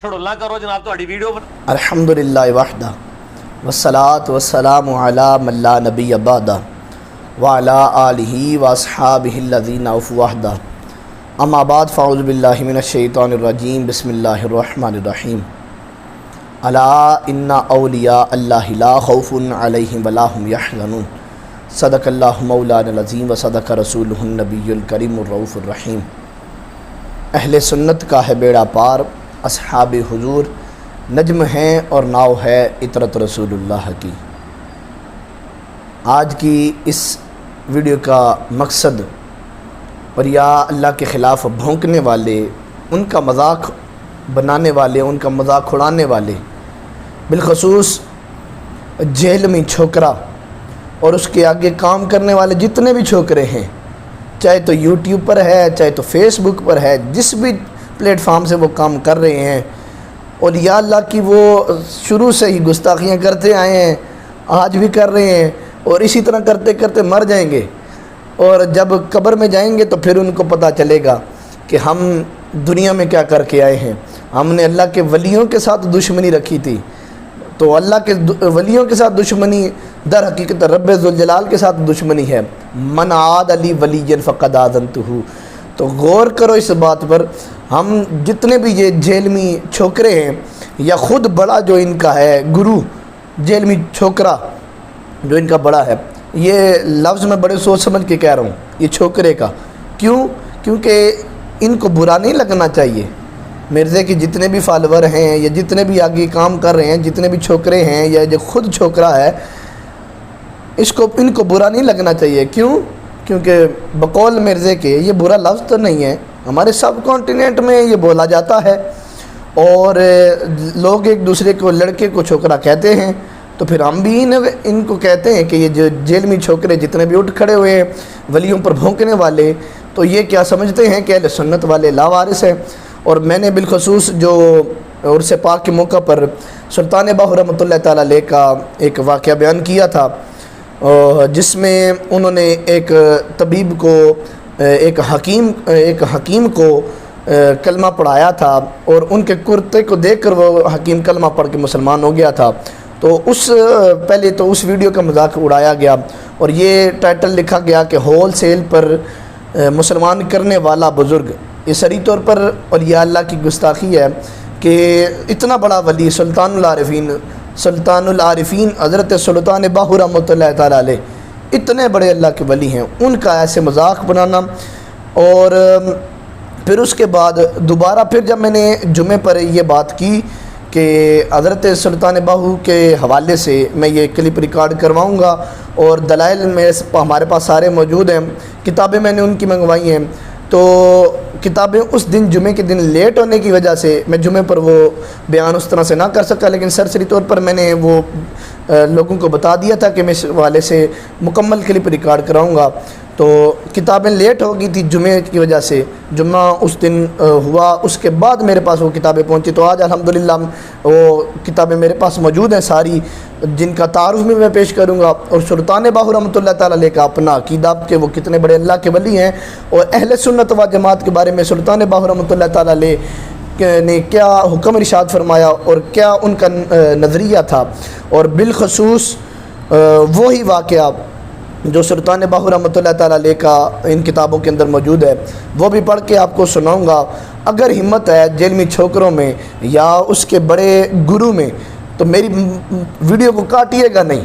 اللہ کرو جناب تہاڈی ویڈیو الحمدللہ وحدہ والصلاة والسلام علی من لا نبی بعدہ وعلی آلہ واصحابہ الذین اوفوا وحدہ اما بعد فاعوذ باللہ من الشیطان الرجیم بسم اللہ الرحمن الرحیم الا ان اولیاء اللہ لا خوف علیہم ولا هم یحزنون صدق اللہ مولانا العظیم وصدق رسولہ النبی الکریم الرؤوف الرحیم۔ اہل سنت کا ہے بیڑا پار، اصحاب حضور نجم ہیں اور ناؤ ہے اطرت رسول اللہ کی۔ آج کی اس ویڈیو کا مقصد اور یا اللہ کے خلاف بھونکنے والے، ان کا مذاق بنانے والے، ان کا مذاق اڑانے والے، بالخصوص جیل میں چھوکرا اور اس کے آگے کام کرنے والے جتنے بھی چھوکرے ہیں، چاہے تو یوٹیوب پر ہے، چاہے تو فیس بک پر ہے، جس بھی پلیٹ فارم سے وہ کام کر رہے ہیں، اور یا اللہ کی وہ شروع سے ہی گستاخیاں کرتے آئے ہیں، آج بھی کر رہے ہیں اور اسی طرح کرتے کرتے مر جائیں گے، اور جب قبر میں جائیں گے تو پھر ان کو پتہ چلے گا کہ ہم دنیا میں کیا کر کے آئے ہیں۔ ہم نے اللہ کے ولیوں کے ساتھ دشمنی رکھی تھی، تو اللہ کے ولیوں کے ساتھ دشمنی در حقیقت رب ذوالجلال کے ساتھ دشمنی ہے۔ من عاد علی ولی فقد آذنتہ۔ تو غور کرو اس بات پر، ہم جتنے بھی یہ جیل میں چھوکرے ہیں یا خود بڑا جو ان کا ہے گرو جیل میں چھوکرا جو ان کا بڑا ہے، یہ لفظ میں بڑے سوچ سمجھ کے کہہ رہا ہوں، یہ چھوکرے کا کیونکہ ان کو برا نہیں لگنا چاہیے۔ مرزے کے جتنے بھی فالوور ہیں یا جتنے بھی آگے کام کر رہے ہیں، جتنے بھی چھوکرے ہیں یا جو خود چھوکرا ہے، ان کو برا نہیں لگنا چاہیے۔ کیونکہ بقول مرزے کے یہ برا لفظ تو نہیں ہے، ہمارے سب کانٹیننٹ میں یہ بولا جاتا ہے، اور لوگ ایک دوسرے کو لڑکے کو چھوکرا کہتے ہیں، تو پھر ہم بھی ان کو کہتے ہیں کہ یہ جو جیل میں چھوکرے جتنے بھی اٹھ کھڑے ہوئے ہیں ولیوں پر بھونکنے والے، تو یہ کیا سمجھتے ہیں کہ اہل سنت والے لاوارث ہیں۔ اور میں نے بالخصوص جو عرس پاک کے موقع پر سلطان باہو رحمۃ اللہ تعالیٰ علیہ کا ایک واقعہ بیان کیا تھا، جس میں انہوں نے ایک طبیب کو ایک حکیم کو کلمہ پڑھایا تھا، اور ان کے کرتے کو دیکھ کر وہ حکیم کلمہ پڑھ کے مسلمان ہو گیا تھا۔ تو پہلے تو اس ویڈیو کا مذاق اڑایا گیا اور یہ ٹائٹل لکھا گیا کہ ہول سیل پر مسلمان کرنے والا بزرگ۔ یہ سری طور پر اور یا اللہ کی گستاخی ہے کہ اتنا بڑا ولی سلطان العارفین حضرت سلطان باہو رحمۃ اللہ تعالیٰ علیہ، اتنے بڑے اللہ کے ولی ہیں، ان کا ایسے مذاق بنانا۔ اور پھر اس کے بعد دوبارہ پھر جب میں نے جمعے پر یہ بات کی کہ حضرت سلطان باہو کے حوالے سے میں یہ کلپ ریکارڈ کرواؤں گا، اور دلائل ہمارے پاس سارے موجود ہیں، کتابیں میں نے ان کی منگوائی ہیں، تو کتابیں اس دن جمعے کے دن لیٹ ہونے کی وجہ سے میں جمعے پر وہ بیان اس طرح سے نہ کر سکا، لیکن سرسری طور پر میں نے وہ لوگوں کو بتا دیا تھا کہ میں اس حوالے سے مکمل کلپ ریکارڈ کراؤں گا۔ تو کتابیں لیٹ ہو گئی تھی جمعے کی وجہ سے، جمعہ اس دن ہوا، اس کے بعد میرے پاس وہ کتابیں پہنچی، تو آج الحمدللہ وہ کتابیں میرے پاس موجود ہیں ساری، جن کا تعارف بھی میں پیش کروں گا، اور سلطان باہو رحمۃ اللہ تعالیٰ علیہ کا اپنا عقیدہ کہ وہ کتنے بڑے اللہ کے ولی ہیں، اور اہل سنت و جماعت کے بارے میں سلطان باہو رحمۃ اللہ تعالیٰ علیہ نے کیا حکم ارشاد فرمایا اور کیا ان کا نظریہ تھا، اور بالخصوص وہی واقعہ جو سلطان باہو رحمۃ اللہ تعالیٰ علیہ کا ان کتابوں کے اندر موجود ہے، وہ بھی پڑھ کے آپ کو سناؤں گا۔ اگر ہمت ہے جیل میں چھوکروں میں یا اس کے بڑے گرو میں، تو میری ویڈیو کو کاٹیے گا نہیں،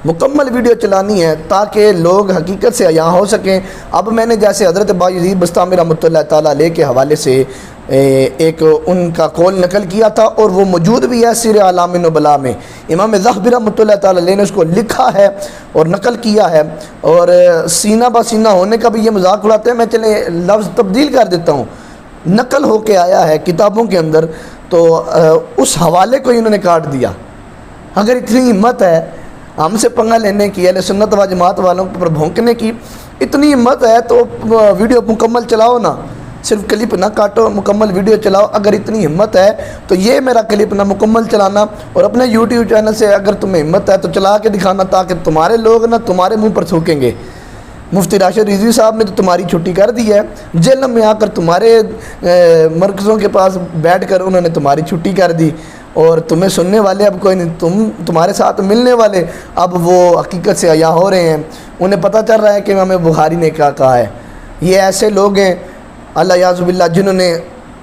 مکمل ویڈیو چلانی ہے تاکہ لوگ حقیقت سے عیاں ہو سکیں۔ اب میں نے جیسے حضرت بایزید بستامی رحمۃ اللہ تعالیٰ علیہ کے حوالے سے ایک ان کا قول نقل کیا تھا، اور وہ موجود بھی ہے سیر اعلام نبلاء میں، امام ذہبی رحمۃ اللہ تعالیٰ علیہ نے اس کو لکھا ہے اور نقل کیا ہے، اور سینہ بہ سینہ ہونے کا بھی یہ مذاق اڑاتے ہیں۔ میں چلیں لفظ تبدیل کر دیتا ہوں، نقل ہو کے آیا ہے کتابوں کے اندر، تو اس حوالے کو انہوں نے کاٹ دیا۔ اگر اتنی ہمت ہے ہم سے پنگا لینے کی، اہل سنت و جماعت والوں پر بھونکنے کی اتنی ہمت ہے، تو ویڈیو مکمل چلاؤ نا، صرف کلپ نہ کاٹو، مکمل ویڈیو چلاؤ۔ اگر اتنی ہمت ہے تو یہ میرا کلپ نہ مکمل چلانا، اور اپنے یوٹیوب چینل سے اگر تمہیں ہمت ہے تو چلا کے دکھانا، تاکہ تمہارے لوگ نہ تمہارے منہ پر تھوکیں گے۔ مفتی راشد رضوی صاحب نے تو تمہاری چھٹی کر دی ہے، جیل میں آ کر تمہارے مرکزوں کے پاس بیٹھ کر انہوں نے تمہاری چھٹی کر دی، اور تمہیں سننے والے اب کوئی نہیں، تمہارے ساتھ ملنے والے اب وہ حقیقت سے عیاں ہو رہے ہیں، انہیں پتہ چل رہا ہے کہ امام بخاری نے کیا کہا ہے۔ یہ ایسے لوگ ہیں اللہ یعوذ باللہ جنہوں نے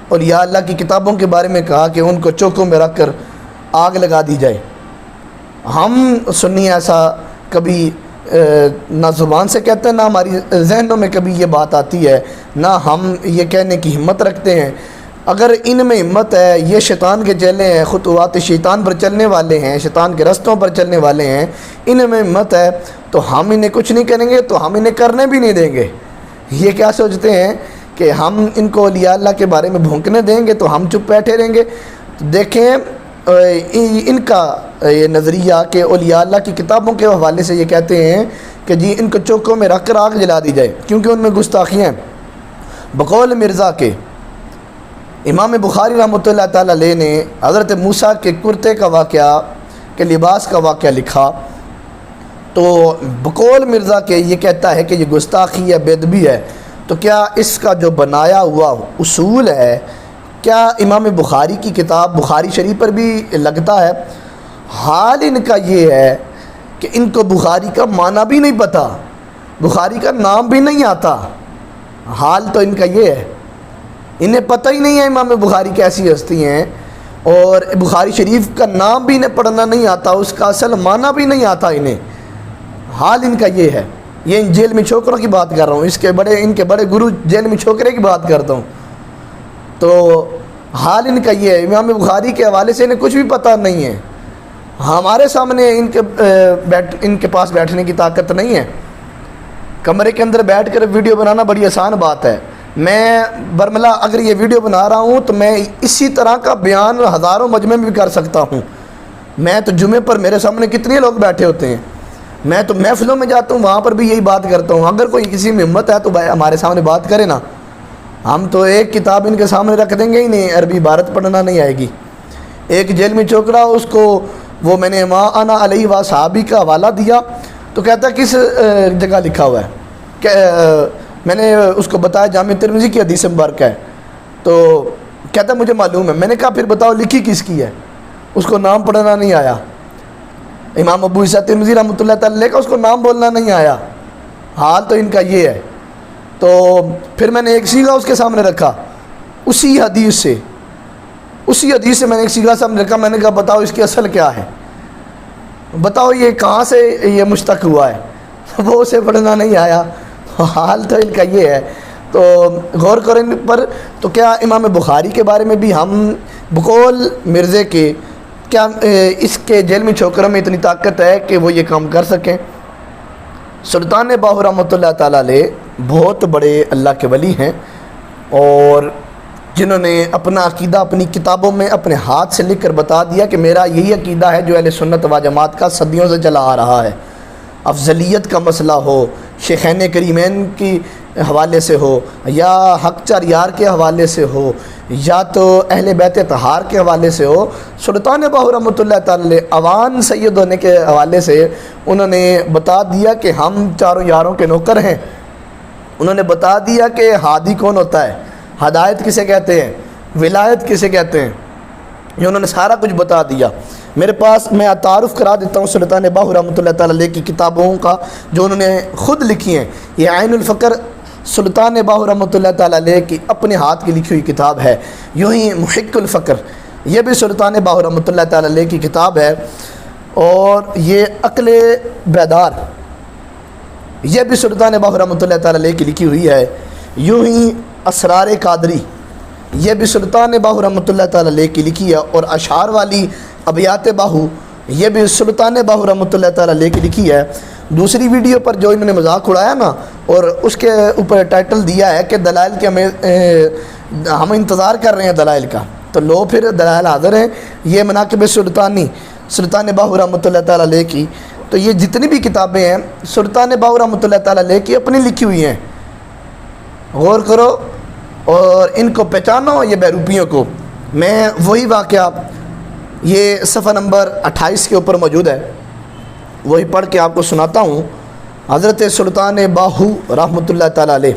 اولیاء اللہ کی کتابوں کے بارے میں کہا کہ ان کو چوکوں میں رکھ کر آگ لگا دی جائے۔ ہم سنی ایسا کبھی نہ زبان سے کہتے ہیں، نہ ہماری ذہنوں میں کبھی یہ بات آتی ہے، نہ ہم یہ کہنے کی ہمت رکھتے ہیں۔ اگر ان میں ہمت ہے، یہ شیطان کے چیلے ہیں، خطوات شیطان پر چلنے والے ہیں، شیطان کے رستوں پر چلنے والے ہیں، ان میں ہمت ہے تو ہم انہیں کچھ نہیں کریں گے، تو ہم انہیں کرنے بھی نہیں دیں گے۔ یہ کیا سوچتے ہیں کہ ہم ان کو اولیاء اللہ کے بارے میں بھونکنے دیں گے تو ہم چپ بیٹھے رہیں گے؟ دیکھیں ان کا یہ نظریہ کہ اولیاء اللہ کی کتابوں کے حوالے سے یہ کہتے ہیں کہ جی ان کو چوکوں میں رکھ کر آگ جلا دی جائے، کیونکہ ان میں گستاخیاں ہیں۔ بقول مرزا کے امام بخاری رحمۃ اللہ تعالیٰ علیہ نے حضرت موسیٰ کے کرتے کا واقعہ، کے لباس کا واقعہ لکھا، تو بقول مرزا کے یہ کہتا ہے کہ یہ گستاخی ہے، بے ادبی ہے۔ تو کیا اس کا جو بنایا ہوا اصول ہے کیا امام بخاری کی کتاب بخاری شریف پر بھی لگتا ہے؟ حال ان کا یہ ہے کہ ان کو بخاری کا معنی بھی نہیں پتہ، بخاری کا نام بھی نہیں آتا۔ حال تو ان کا یہ ہے، انہیں پتہ ہی نہیں ہے امام بخاری کیسی ہستی ہیں، اور بخاری شریف کا نام بھی انہیں پڑھنا نہیں آتا، اس کا اصل معنی بھی نہیں آتا انہیں۔ حال ان کا یہ ہے۔ یہ ان جیل میں چھوکروں کی بات کر رہا ہوں، ان کے بڑے گرو جیل میں چھوکرے کی بات کرتا ہوں۔ تو حال ان کا یہ ہے، امام بخاری کے حوالے سے انہیں کچھ بھی پتہ نہیں ہے۔ ہمارے سامنے ان کے پاس بیٹھنے کی طاقت نہیں ہے۔ کمرے کے اندر بیٹھ کر ویڈیو بنانا بڑی آسان بات ہے۔ میں برملا اگر یہ ویڈیو بنا رہا ہوں تو میں اسی طرح کا بیان ہزاروں مجمع میں بھی کر سکتا ہوں۔ میں تو جمعے پر میرے سامنے کتنے لوگ بیٹھے ہوتے ہیں، میں تو محفلوں میں جاتا ہوں، وہاں پر بھی یہی بات کرتا ہوں۔ اگر کوئی کسی میں ہمت ہے تو بھائی ہمارے سامنے بات کرے نا، ہم تو ایک کتاب ان کے سامنے رکھ دیں گے ہی نہیں، عربی عبارت پڑھنا نہیں آئے گی۔ ایک جیل میں چھوکرا، اس کو وہ میں نے ما انا علیہ و صحابی کا حوالہ دیا تو کہتا کس جگہ لکھا ہوا ہے، کہ میں نے اس کو بتایا جامع ترمذی کی حدیث مبارکہ ہے، تو کہتا مجھے معلوم ہے۔ میں نے کہا پھر بتاؤ لکھی کس کی ہے؟ اس کو نام پڑھنا نہیں آیا۔ امام ابو عیسیٰ ترمذی رحمۃ اللہ تعالیٰ علیہ کا اس کو نام بولنا نہیں آیا۔ حال تو ان کا یہ ہے۔ تو پھر میں نے ایک سیغہ اس کے سامنے رکھا، اسی حدیث سے میں نے ایک سیغہ سامنے رکھا، میں نے کہا بتاؤ اس کی اصل کیا ہے، بتاؤ یہ کہاں سے یہ مشتق ہوا ہے؟ وہ اسے پڑھنا نہیں آیا۔ حال تو ان کا یہ ہے۔ تو غور کریں ان پر۔ تو کیا امام بخاری کے بارے میں بھی ہم بقول مرزے کے کیا اس کے جیل میں چھوکروں میں اتنی طاقت ہے کہ وہ یہ کام کر سکیں؟ سلطان باہو رحمۃ اللہ تعالیٰ علیہ بہت بڑے اللہ کے ولی ہیں، اور جنہوں نے اپنا عقیدہ اپنی کتابوں میں اپنے ہاتھ سے لکھ کر بتا دیا کہ میرا یہی عقیدہ ہے جو اہل سنت و جماعت کا صدیوں سے چلا آ رہا ہے۔ افضلیت کا مسئلہ ہو، شیخین کریمین کی حوالے سے ہو، یا حق چار یار کے حوالے سے ہو، یا تو اہل بیت طہار کے حوالے سے ہو، سلطان باہو رحمۃ اللہ تعالی علیہ اوان سید ہونے کے حوالے سے انہوں نے بتا دیا کہ ہم چاروں یاروں کے نوکر ہیں۔ انہوں نے بتا دیا کہ ہادی کون ہوتا ہے، ہدایت کسے کہتے ہیں، ولایت کسے کہتے ہیں، یہ انہوں نے سارا کچھ بتا دیا۔ میرے پاس میں تعارف کرا دیتا ہوں سلطان باہو رحمۃ اللہ تعالی علیہ کی کتابوں کا جو انہوں نے خود لکھی ہیں۔ یہ عین الفقر سلطان باہو رحمۃ اللہ تعالی علیہ کی اپنے ہاتھ کی لکھی ہوئی کتاب ہے۔ یوں ہی محق الفقر یہ بھی سلطان باہو رحمۃ اللہ تعالی علیہ کی کتاب ہے، اور یہ عقل بیدار یہ بھی سلطان باہو رحمۃ اللہ تعالی علیہ کی لکھی ہوئی ہے۔ یوں ہی اسرار قادری یہ بھی سلطان باہو رحمۃ اللہ تعالی علیہ کی لکھی ہے، اور اشعار والی ابیات باہو یہ بھی سلطان باہو رحمۃ اللہ تعالی علیہ کی لکھی ہے۔ دوسری ویڈیو پر جو انہوں نے مذاق اڑایا نا، اور اس کے اوپر ٹائٹل دیا ہے کہ دلائل کے ہم انتظار کر رہے ہیں دلائل کا، تو لو پھر دلائل حاضر ہیں۔ یہ مناقب سلطان باہو رحمۃ اللہ تعالی علیہ کی، تو یہ جتنی بھی کتابیں ہیں سلطان باہو رحمۃ اللہ تعالی علیہ کی اپنی لکھی ہوئی ہیں۔ غور کرو اور ان کو پہچانو، یہ بہروپیوں کو۔ میں وہی واقعہ یہ صفحہ نمبر 28 کے اوپر موجود ہے، وہی پڑھ کے آپ کو سناتا ہوں حضرت سلطان باہو رحمۃ اللہ تعالیٰ علیہ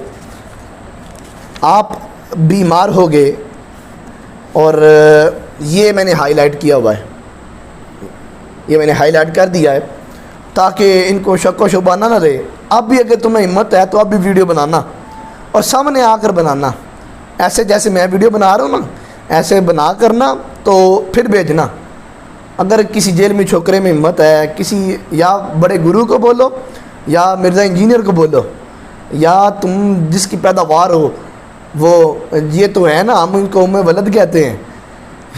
آپ بیمار ہو گئے، اور یہ میں نے ہائی لائٹ کیا ہوا ہے، یہ میں نے ہائی لائٹ کر دیا ہے تاکہ ان کو شک و شبہ نہ رہے۔ اب بھی اگر تمہیں ہمت ہے تو اب بھی ویڈیو بنانا، اور سامنے آ کر بنانا، ایسے جیسے میں ویڈیو بنا رہا ہوں نا ایسے بنا کرنا، تو پھر بھیجنا۔ اگر کسی جیل میں چھوکرے میں ہمت ہے، کسی یا بڑے گرو کو بولو یا مرزا انجینئر کو بولو، یا تم جس کی پیداوار ہو وہ یہ تو ہے نا، ہم ان کو ام ولد کہتے ہیں،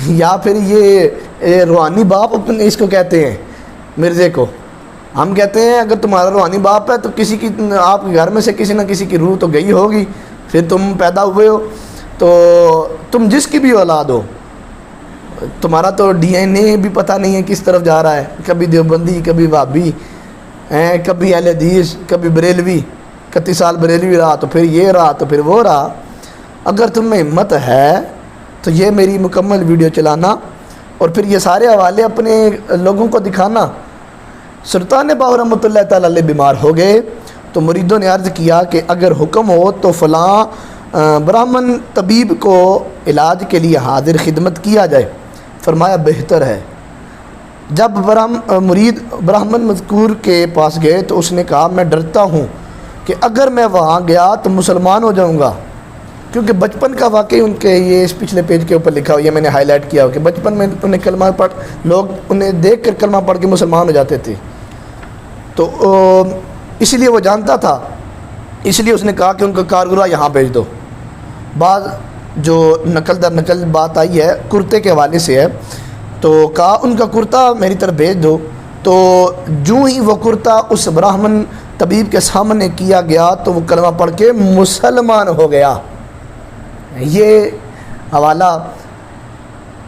یا پھر یہ روحانی باپ اپنے اس کو کہتے ہیں، مرزے کو ہم کہتے ہیں اگر تمہارا روحانی باپ ہے تو کسی کی آپ کے گھر میں سے کسی نہ کسی کی روح تو گئی ہوگی، پھر تم پیدا ہوئے ہو، تو تم جس کی بھی اولاد ہو، تمہارا تو ڈی این اے بھی پتہ نہیں ہے کس طرف جا رہا ہے، کبھی دیوبندی، کبھی وہابی، کبھی اہل حدیث، کبھی بریلوی، 31 سال بریلوی رہا تو پھر یہ رہا تو پھر وہ رہا۔ اگر تم میں ہمت ہے تو یہ میری مکمل ویڈیو چلانا، اور پھر یہ سارے حوالے اپنے لوگوں کو دکھانا۔ سلطان باہو رحمۃ اللہ تعالیٰ علیہ بیمار ہو گئے تو مریدوں نے عرض کیا کہ اگر حکم ہو تو فلاں براہمن طبیب کو علاج کے لیے حاضر خدمت کیا جائے۔ فرمایا بہتر ہے۔ جب مرید براہمن مذکور کے پاس گئے تو اس نے کہا میں ڈرتا ہوں کہ اگر میں وہاں گیا تو مسلمان ہو جاؤں گا، کیونکہ بچپن کا واقعی ان کے یہ اس پچھلے پیج کے اوپر لکھا ہو، یہ میں نے ہائی لائٹ کیا ہو کہ بچپن میں انہیں کلمہ پڑھ، لوگ انہیں دیکھ کر کلمہ پڑھ کے مسلمان ہو جاتے تھے، تو اس لیے وہ جانتا تھا، اس لیے اس نے کہا کہ ان کا کارگرہ یہاں بھیج دو۔ بعض جو نقل در نقل بات آئی ہے کرتے کے حوالے سے ہے، تو کہا ان کا کرتا میری طرف بھیج دو۔ تو جو ہی وہ کرتا اس براہمن طبیب کے سامنے کیا گیا تو وہ کلمہ پڑھ کے مسلمان ہو گیا۔ یہ حوالہ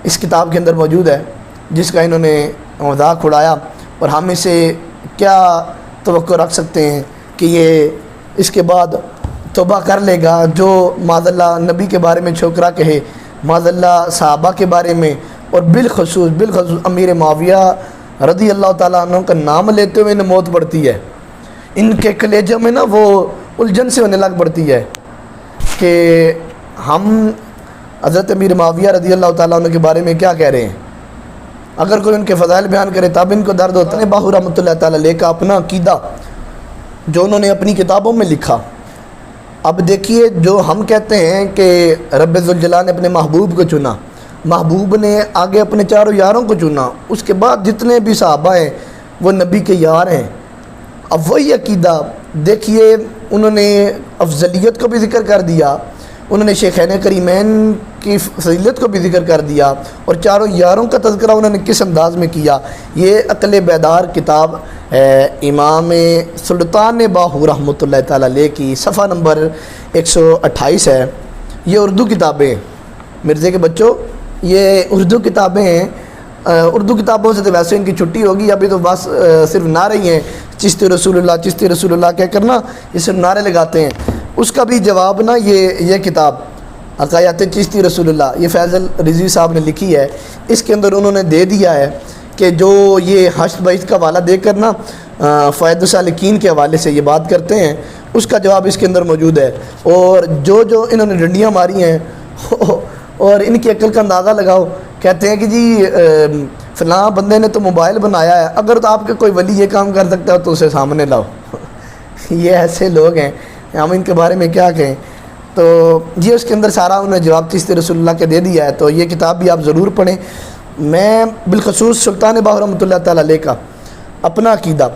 اس کتاب کے اندر موجود ہے جس کا انہوں نے مذاق اڑایا، اور ہم اسے کیا توقع رکھ سکتے ہیں کہ یہ اس کے بعد توبہ کر لے گا؟ جو معاذ اللہ نبی کے بارے میں چھوکرا کہے، معاذ اللہ صحابہ کے بارے میں، اور بالخصوص امیر معاویہ رضی اللہ تعالیٰ عنہ کا نام لیتے ہوئے انہیں موت پڑتی ہے، ان کے کلیجوں میں نا وہ الجھن سے ہونے لگ پڑتی ہے کہ ہم حضرت امیر معاویہ رضی اللہ تعالیٰ عنہ کے بارے میں کیا کہہ رہے ہیں۔ اگر کوئی ان کے فضائل بیان کرے تب ان کو درد ہوتا ہے۔ باہو رحمۃ اللہ تعالیٰ علیہ کا اپنا عقیدہ جو انہوں نے اپنی کتابوں میں لکھا، اب دیکھیے جو ہم کہتے ہیں کہ رب ذوالجلال نے اپنے محبوب کو چنا، محبوب نے آگے اپنے چاروں یاروں کو چنا، اس کے بعد جتنے بھی صحابہ ہیں وہ نبی کے یار ہیں۔ اب وہی عقیدہ دیکھیے، انہوں نے افضلیت کو بھی ذکر کر دیا، انہوں نے شیخین کریمین کی فضیلت کو بھی ذکر کر دیا، اور چاروں یاروں کا تذکرہ انہوں نے کس انداز میں کیا۔ یہ عقل بیدار کتاب ہے امام سلطان باہو رحمۃ اللہ تعالیٰ علیہ کی، صفحہ نمبر 128 ہے۔ یہ اردو کتابیں، مرزے کے بچوں یہ اردو کتابیں ہیں، اردو کتابوں سے تو ویسے ان کی چھٹی ہوگی، ابھی تو بس صرف نعرے ہی ہیں، چشتی رسول اللہ چشتی رسول اللہ کہہ کرنا یہ صرف نعرے لگاتے ہیں۔ اس کا بھی جواب نا یہ کتاب عقائد چشتی رسول اللہ، یہ فیضل رضوی صاحب نے لکھی ہے، اس کے اندر انہوں نے دے دیا ہے کہ جو یہ حشر بعث کا حوالہ دے کر نا فائد السالکین کے حوالے سے یہ بات کرتے ہیں، اس کا جواب اس کے اندر موجود ہے۔ اور جو انہوں نے ڈنڈیاں ماری ہیں اور ان کی عقل کا اندازہ لگاؤ، کہتے ہیں کہ جی فلاں بندے نے تو موبائل بنایا ہے، اگر تو آپ کے کوئی ولی یہ کام کر سکتا ہے تو اسے سامنے لاؤ۔ یہ ایسے لوگ ہیں، ہم ان کے بارے میں کیا کہیں؟ تو یہ اس کے اندر سارا انہوں نے جواب چشتی رسول اللہ کے دے دیا ہے، تو یہ کتاب بھی آپ ضرور پڑھیں۔ میں بالخصوص سلطان باہو رحمۃ اللہ تعالیٰ علیہ کا اپنا عقیدہ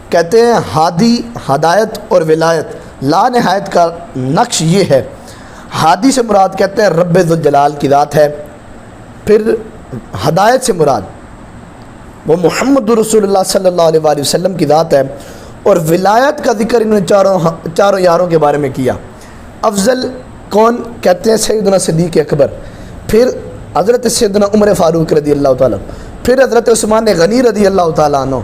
کہتے ہیں، ہادی ہدایت اور ولایت لا نہایت کا نقش یہ ہے۔ ہادی سے مراد کہتے ہیں رب ذوالجلال کی ذات ہے، پھر ہدایت سے مراد وہ محمد رسول اللہ صلی اللہ علیہ وآلہ وسلم کی ذات ہے، اور ولایت کا ذکر انہوں نے چاروں یاروں کے بارے میں کیا۔ افضل کون؟ کہتے ہیں سیدنا صدیق اکبر، پھر حضرت سیدنا عمر فاروق رضی اللہ تعالیٰ، پھر حضرت عثمان غنی رضی اللہ تعالیٰ عنہ،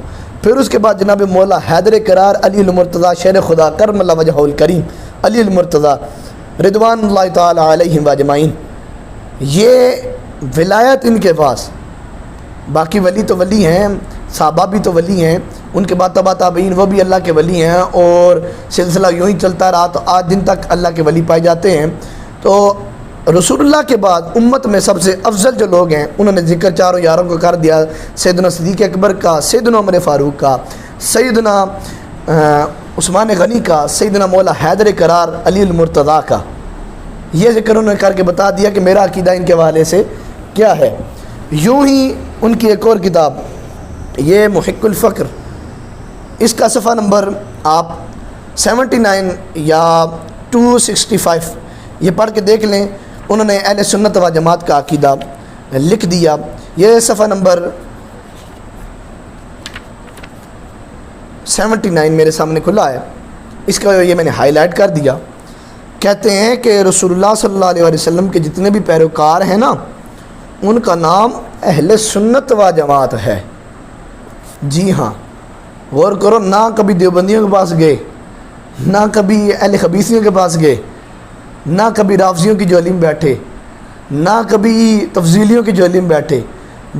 پھر اس کے بعد جناب مولا حیدر کرار علی المرتضیٰ شیر خدا کرم اللہ وجہہ الکریم علی المرتضیٰ رضوان اللہ تعالیٰ علیہم اجمعین۔ یہ ولایت ان کے پاس، باقی ولی تو ولی ہیں، صحابہ بھی تو ولی ہیں، ان کے بعد تبع تابعین وہ بھی اللہ کے ولی ہیں، اور سلسلہ یوں ہی چلتا رہا تو آج دن تک اللہ کے ولی پائے جاتے ہیں۔ تو رسول اللہ کے بعد امت میں سب سے افضل جو لوگ ہیں انہوں نے ذکر چاروں یاروں کو کر دیا، سیدنا صدیق اکبر کا، سیدنا عمر فاروق کا، سیدنا عثمان غنی کا، سیدنا مولا حیدر قرار علی المرتضیٰ کا۔ یہ ذکر انہوں نے کر کے بتا دیا کہ میرا عقیدہ ان کے حوالے سے کیا ہے۔ یوں ہی ان کی ایک اور کتاب یہ محق الفقر، اس کا صفحہ نمبر آپ 79 یا 265 یہ پڑھ کے دیکھ لیں، انہوں نے اہل سنت و جماعت کا عقیدہ لکھ دیا۔ یہ صفحہ نمبر 79 میرے سامنے کھلا ہے، اس کا یہ میں نے ہائی لائٹ کر دیا۔ کہتے ہیں کہ رسول اللہ صلی اللہ علیہ وسلم کے جتنے بھی پیروکار ہیں نا، ان کا نام اہل سنت و جماعت ہے۔ جی ہاں، غور کرو، نہ کبھی دیوبندیوں کے پاس گئے، نہ کبھی اہل خبیثیوں کے پاس گئے، نہ کبھی رافضیوں کی جولی میں بیٹھے، نہ کبھی تفضیلیوں کی جولی میں بیٹھے،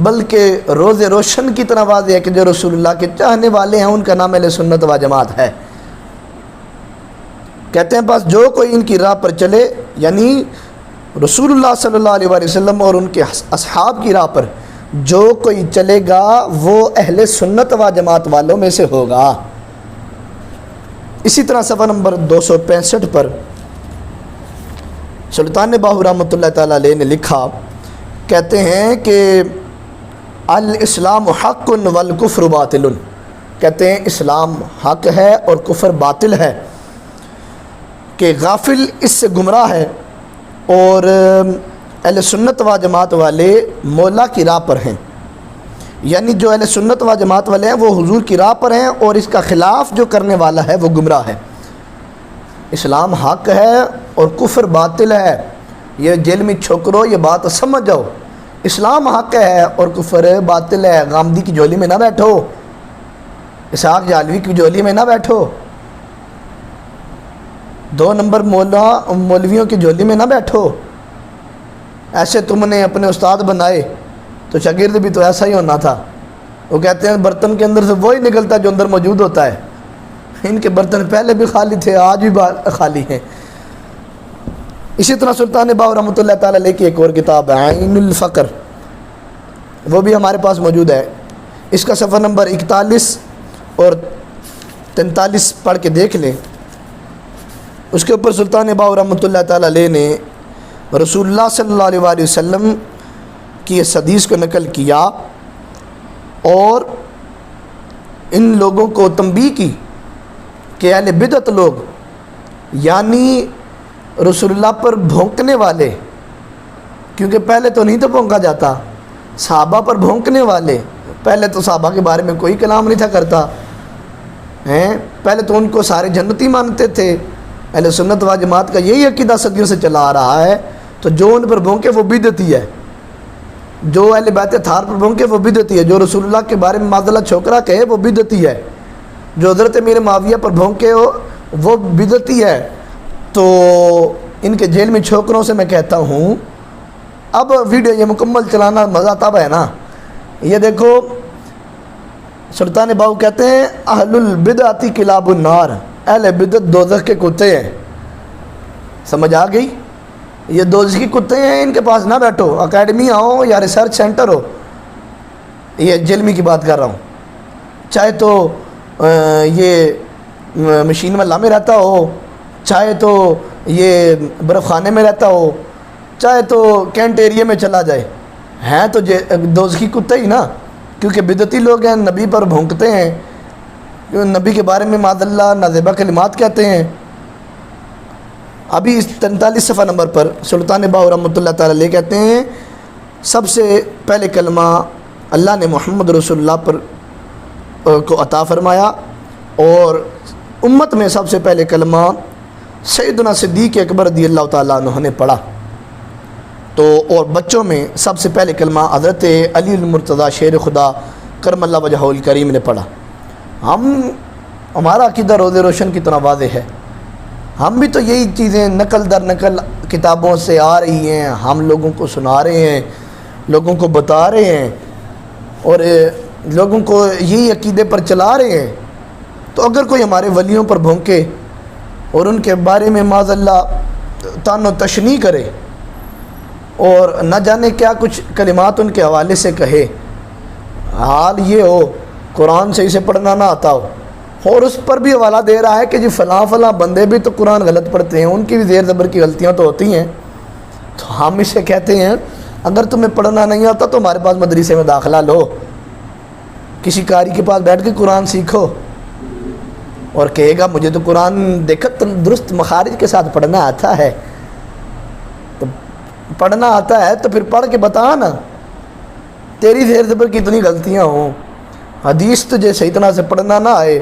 بلکہ روز روشن کی طرح واضح ہے کہ جو رسول اللہ کے چاہنے والے ہیں ان کا نام اہل سنت و جماعت ہے۔ کہتے ہیں بس جو کوئی ان کی راہ پر چلے، یعنی رسول اللہ صلی اللہ علیہ وسلم اور ان کے اصحاب کی راہ پر جو کوئی چلے گا وہ اہل سنت و جماعت والوں میں سے ہوگا۔ اسی طرح صفحہ نمبر 265 پر سلطان باہو رحمۃ اللہ تعالیٰ علیہ نے لکھا، کہتے ہیں کہ الاسلام حق والکفر باطل، کہتے ہیں اسلام حق ہے اور کفر باطل ہے، کہ غافل اس سے گمراہ ہے، اور اہل سنت و جماعت والے مولا کی راہ پر ہیں۔ یعنی جو اہل سنت و جماعت والے ہیں وہ حضور کی راہ پر ہیں، اور اس کا خلاف جو کرنے والا ہے وہ گمراہ ہے۔ اسلام حق ہے اور کفر باطل ہے، یہ جیل میں چھوکرو یہ بات سمجھ جاؤ۔ اسلام حق ہے اور کفر باطل ہے، غامدی کی جولی میں نہ بیٹھو، اسحاق جالوی کی جولی میں نہ بیٹھو، 2 نمبر مولویوں کی جولی میں نہ بیٹھو۔ ایسے تم نے اپنے استاد بنائے تو شاگرد بھی تو ایسا ہی ہونا تھا۔ وہ کہتے ہیں برتن کے اندر سے وہی نکلتا جو اندر موجود ہوتا ہے۔ ان کے برتن پہلے بھی خالی تھے، آج بھی خالی ہیں۔ اسی طرح سلطان باہو رحمۃ اللہ تعالیٰ علیہ کی ایک اور کتاب ہے عین الفقر، وہ بھی ہمارے پاس موجود ہے۔ اس کا صفحہ نمبر 41 اور 43 پڑھ کے دیکھ لیں۔ اس کے اوپر سلطان باہو رحمۃ اللہ تعالیٰ علیہ نے رسول اللہ صلی اللہ علیہ وسلم کی اس حدیث کو نقل کیا اور ان لوگوں کو تنبیہ کی کہ اہل بدعت لوگ، یعنی رسول اللہ پر بھونکنے والے، کیونکہ پہلے تو نہیں تو بھونکا جاتا، صحابہ پر بھونکنے والے، پہلے تو صحابہ کے بارے میں کوئی کلام نہیں تھا کرتا ہیں، پہلے تو ان کو سارے جنتی مانتے تھے۔ اہل سنت و جماعت کا یہی عقیدہ صدیوں سے چلا آ رہا ہے، تو جو ان پر بھونکے وہ بدعتی ہے، جو اہل بیت اطہار پر بھونکے وہ بدعتی ہے، جو رسول اللہ کے بارے میں معذلہ چھوکرا کہے وہ بدعتی ہے، جو حضرت امیر معاویہ پر بھونکے ہو وہ بدعتی ہے۔ تو ان کے جیل میں چھوکروں سے میں کہتا ہوں، اب ویڈیو یہ مکمل چلانا مزہ تب ہے نا۔ یہ دیکھو سلطان باہو کہتے ہیں اہل البدعتی کلاب النار، اہل بدعت دوزخ کے کتے ہیں۔ سمجھ آ گئی؟ یہ دوزخی کتے ہیں، ان کے پاس نہ بیٹھو، اکیڈمی ہو یا ریسرچ سینٹر ہو، یہ جیلمی کی بات کر رہا ہوں، چاہے تو یہ مشین محلہ میں رہتا ہو، چاہے تو یہ برف خانے میں رہتا ہو، چاہے تو کینٹ ایریے میں چلا جائے، ہیں تو دوزخی کتے ہی نا، کیونکہ بدعتی لوگ ہیں، نبی پر بھونکتے ہیں، نبی کے بارے میں معاذ اللہ نازیبہ کلمات کہتے ہیں۔ ابھی اس 43 صفحہ نمبر پر سلطان باہو رحمۃ اللہ تعالیٰ علیہ کہتے ہیں سب سے پہلے کلمہ اللہ نے محمد رسول اللہ پر کو عطا فرمایا، اور امت میں سب سے پہلے کلمہ سیدنا صدیق اکبر رضی اللہ تعالیٰ عنہ نے پڑھا، تو اور بچوں میں سب سے پہلے کلمہ حضرت علی المرتضیٰ شیر خدا کرم اللہ وجہہ الکریم نے پڑھا۔ ہمارا عقیدہ روز روشن کی طرح واضح ہے، ہم بھی تو یہی چیزیں نقل در نقل کتابوں سے آ رہی ہیں، ہم لوگوں کو سنا رہے ہیں، لوگوں کو بتا رہے ہیں، اور لوگوں کو یہی عقیدے پر چلا رہے ہیں، تو اگر کوئی ہمارے ولیوں پر بھونکے اور ان کے بارے میں معاذ اللہ تان و تشنیع کرے اور نہ جانے کیا کچھ کلمات ان کے حوالے سے کہے، حال یہ ہو قرآن صحیح سے پڑھنا نہ آتا ہو، اور اس پر بھی حوالہ دے رہا ہے کہ جی فلاں فلاں بندے بھی تو قرآن غلط پڑھتے ہیں، ان کی بھی زیر زبر کی غلطیاں تو ہوتی ہیں، تو ہم اسے کہتے ہیں اگر تمہیں پڑھنا نہیں آتا تو ہمارے پاس مدرسے میں داخلہ لو، کسی قاری کے پاس بیٹھ کے قرآن سیکھو، اور کہے گا مجھے تو قرآن دیکھا درست مخارج کے ساتھ پڑھنا آتا ہے، تو پڑھنا آتا ہے تو پھر پڑھ کے بتا نا، تیری زیر زبر کی اتنی غلطیاں ہوں، حدیث تجھے صحیح طرح سے پڑھنا نہ آئے،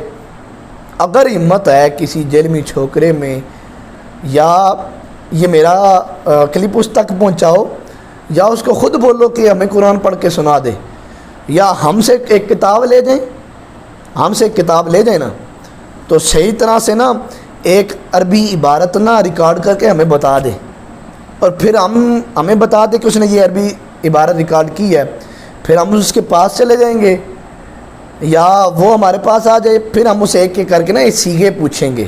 اگر ہمت ہے کسی جیلمی چھوکرے میں، یا یہ میرا کلپ اس تک پہنچاؤ، یا اس کو خود بولو کہ ہمیں قرآن پڑھ کے سنا دے، یا ہم سے ایک کتاب لے جائیں، ہم سے ایک کتاب لے جائیں نا، تو صحیح طرح سے نا ایک عربی عبارت نا ریکارڈ کر کے ہمیں بتا دے، اور پھر ہمیں بتا دے کہ اس نے یہ عربی عبارت ریکارڈ کی ہے، پھر ہم اس کے پاس چلے جائیں گے، یا وہ ہمارے پاس آ جائے، پھر ہم اسے ایک ایک کر کے نا یہ سیغے پوچھیں گے،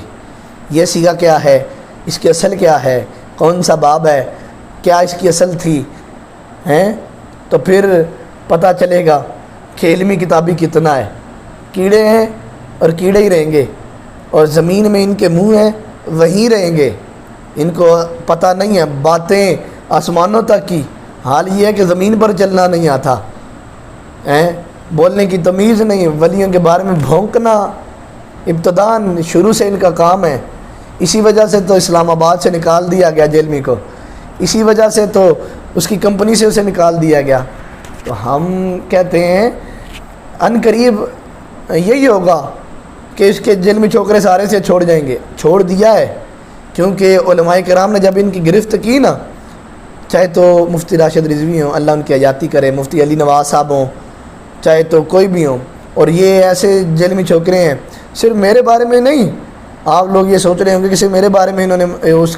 یہ سیغہ کیا ہے، اس کی اصل کیا ہے، کون سا باب ہے، کیا اس کی اصل تھی ہیں، تو پھر پتہ چلے گا کہ علمی کتابی کتنا ہے، کیڑے ہیں اور کیڑے ہی رہیں گے، اور زمین میں ان کے منہ ہیں وہیں رہیں گے، ان کو پتہ نہیں ہے باتیں آسمانوں تک کی، حال یہ ہے کہ زمین پر چلنا نہیں آتا، بولنے کی تمیز نہیں، ولیوں کے بارے میں بھونکنا ابتداً شروع سے ان کا کام ہے، اسی وجہ سے تو اسلام آباد سے نکال دیا گیا جیلمی کو، اسی وجہ سے تو اس کی کمپنی سے اسے نکال دیا گیا، تو ہم کہتے ہیں ان قریب یہی ہوگا کہ اس کے جیل میں چھوکرے سارے سے چھوڑ جائیں گے، چھوڑ دیا ہے، کیونکہ علماء کرام نے جب ان کی گرفت کی نا، چاہے تو مفتی راشد رضوی ہوں، اللہ ان کی حیاتی کرے، مفتی علی نواز صاحب ہوں، چاہے تو کوئی بھی ہوں، اور یہ ایسے جیل میں چھوکرے ہیں، صرف میرے بارے میں نہیں، آپ لوگ یہ سوچ رہے ہوں گے کہ صرف میرے بارے میں انہوں نے اس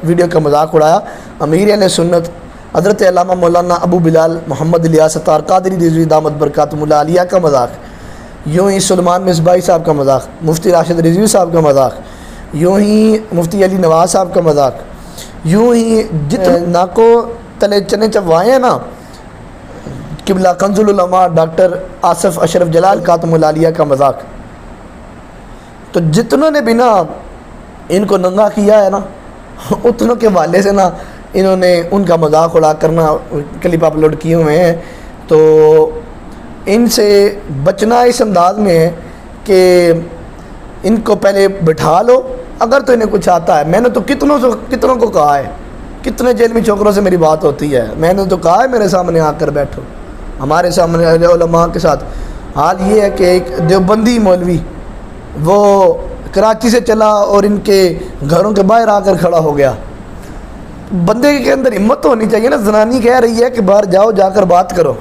ویڈیو کا مذاق اڑایا، امیر اہل سنت حضرت علامہ مولانا ابو بلال محمد الیاس ستار قادری رضوی دامت برکاتہم العالیہ کا مذاق، یوں ہی سلمان مصباحی صاحب کا مذاق، مفتی راشد رضوی صاحب کا مذاق، یوں ہی مفتی علی نواز صاحب کا مذاق، یوں ہی جتنے ناکو تلے چنے چوائے ہیں نا، قبلہ کنز العلماء ڈاکٹر آصف اشرف جلال کاتم العالیہ کا مذاق، تو جتنوں نے بھی نا ان کو ننگا کیا ہے نا، اتنوں کے والے سے نا انہوں نے ان کا مذاق اڑا کرنا کلپ اپلوڈ کیے ہوئے ہیں، تو ان سے بچنا اس انداز میں ہے کہ ان کو پہلے بٹھا لو، اگر تو انہیں کچھ آتا ہے، میں نے تو کتنوں کو کہا ہے، کتنے جیل میں چھوکروں سے میری بات ہوتی ہے، میں نے تو کہا ہے میرے سامنے آ کر بیٹھو، ہمارے سامنے علماء کے ساتھ، حال یہ ہے کہ ایک دیوبندی مولوی وہ کراچی سے چلا اور ان کے گھروں کے باہر آ کر کھڑا ہو گیا، بندے کے اندر ہمت ہونی چاہیے نا، زنانی کہہ رہی ہے کہ باہر جاؤ جا کر بات کرو،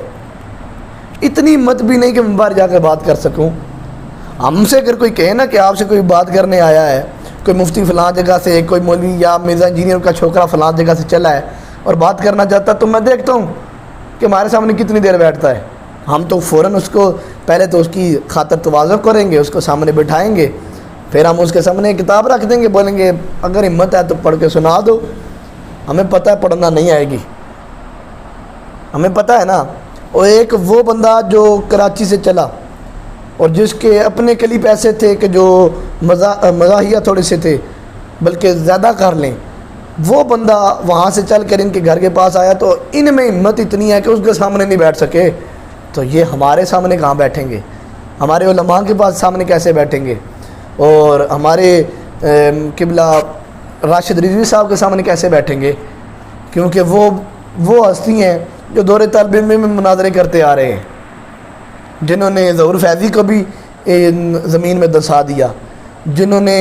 اتنی ہمت بھی نہیں کہ میں باہر جا کر بات کر سکوں، ہم سے اگر کوئی کہے نا کہ آپ سے کوئی بات کرنے آیا ہے، کوئی مفتی فلاں جگہ سے، کوئی مولوی یا مرزا انجینئر کا چھوکرا فلاں جگہ سے چلا ہے اور بات کرنا چاہتا ہے، تو میں دیکھتا ہوں کہ ہمارے سامنے کتنی دیر بیٹھتا ہے، ہم تو فوراً اس کو پہلے تو اس کی خاطر تواضع کریں گے، اس کو سامنے بٹھائیں گے، پھر ہم اس کے سامنے کتاب رکھ دیں گے، بولیں گے اگر ہمت ہے تو پڑھ کے سنا دو، ہمیں پتہ ہے پڑھنا نہیں آئے گی، ہمیں پتہ ہے نا، اور ایک وہ بندہ جو کراچی سے چلا اور جس کے اپنے کلپ ایسے تھے کہ جو مزاحیہ تھوڑے سے تھے بلکہ زیادہ کر لیں، وہ بندہ وہاں سے چل کر ان کے گھر کے پاس آیا، تو ان میں ہمت اتنی ہے کہ اس کے سامنے نہیں بیٹھ سکے، تو یہ ہمارے سامنے کہاں بیٹھیں گے، ہمارے علماء کے پاس سامنے کیسے بیٹھیں گے، اور ہمارے قبلہ راشد رضوی صاحب کے سامنے کیسے بیٹھیں گے، کیونکہ وہ ہستی ہیں جو دور طالب علم میں مناظرے کرتے آ رہے ہیں، جنہوں نے ظہور فیضی کو بھی زمین میں دنسا دیا، جنہوں نے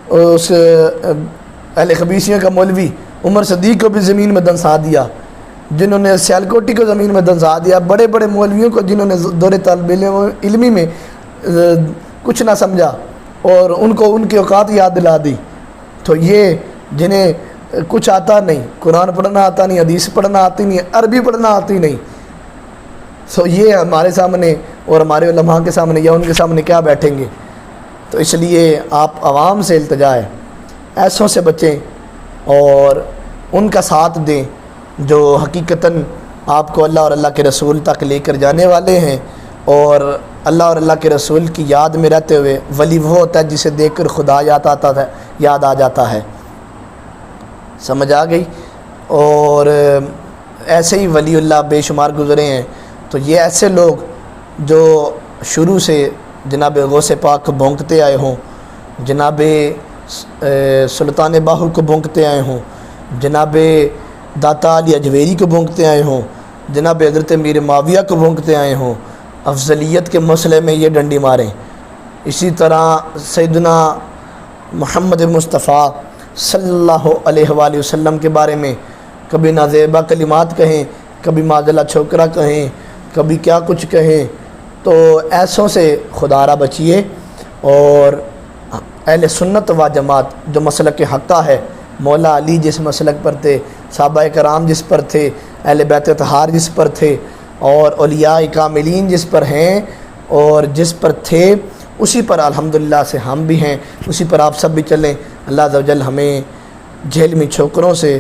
اس اہل خبیثیوں کا مولوی عمر صدیق کو بھی زمین میں دنسا دیا، جنہوں نے سیالکوٹی کو زمین میں دنسا دیا، بڑے بڑے مولویوں کو جنہوں نے دور طالب علمی میں کچھ نہ سمجھا اور ان کو ان کی اوقات یاد دلا دی، تو یہ جنہیں کچھ آتا نہیں، قرآن پڑھنا آتا نہیں، حدیث پڑھنا آتی نہیں، عربی پڑھنا آتی نہیں، تو یہ ہمارے سامنے اور ہمارے علماء کے سامنے یا ان کے سامنے کیا بیٹھیں گے؟ تو اس لیے آپ عوام سے التجا ہے ایسوں سے بچیں اور ان کا ساتھ دیں جو حقیقتاً آپ کو اللہ اور اللہ کے رسول تک لے کر جانے والے ہیں، اور اللہ اور اللہ کے رسول کی یاد میں رہتے ہوئے ولی وہ ہوتا ہے جسے دیکھ کر خدا یاد آ جاتا ہے۔ سمجھ آ گئی؟ اور ایسے ہی ولی اللہ بے شمار گزرے ہیں۔ تو یہ ایسے لوگ جو شروع سے جناب غوث پاک کو بھونکتے آئے ہوں، جناب سلطان باہو کو بھونکتے آئے ہوں، جناب داتا علی اجویری کو بھونکتے آئے ہوں، جناب حضرت میر معاویہ کو بھونکتے آئے ہوں، افضلیت کے مسئلے میں یہ ڈنڈی ماریں۔ اسی طرح سیدنا محمد مصطفیٰ صلی اللہ علیہ وآلہ وسلم کے بارے میں کبھی نازیبہ کلمات کہیں، کبھی معدلہ چھوکرا کہیں، کبھی کیا کچھ کہیں۔ تو ایسوں سے خدا را بچیے، اور اہل سنت و جماعت جو مسلک حقہ ہے، مولا علی جس مسلک پر تھے، صحابہ کرام جس پر تھے، اہل بیت اطہار جس پر تھے، اور اولیاء کاملین جس پر ہیں اور جس پر تھے، اسی پر الحمدللہ سے ہم بھی ہیں، اسی پر آپ سب بھی چلیں۔ اللہ عز و جل ہمیں جہلمی چھوکروں سے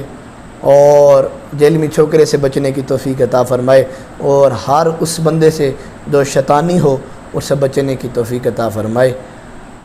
اور جہلمی چھوکرے سے بچنے کی توفیق عطا فرمائے، اور ہر اس بندے سے جو شیطانی ہو اس سے بچنے کی توفیق عطا فرمائے۔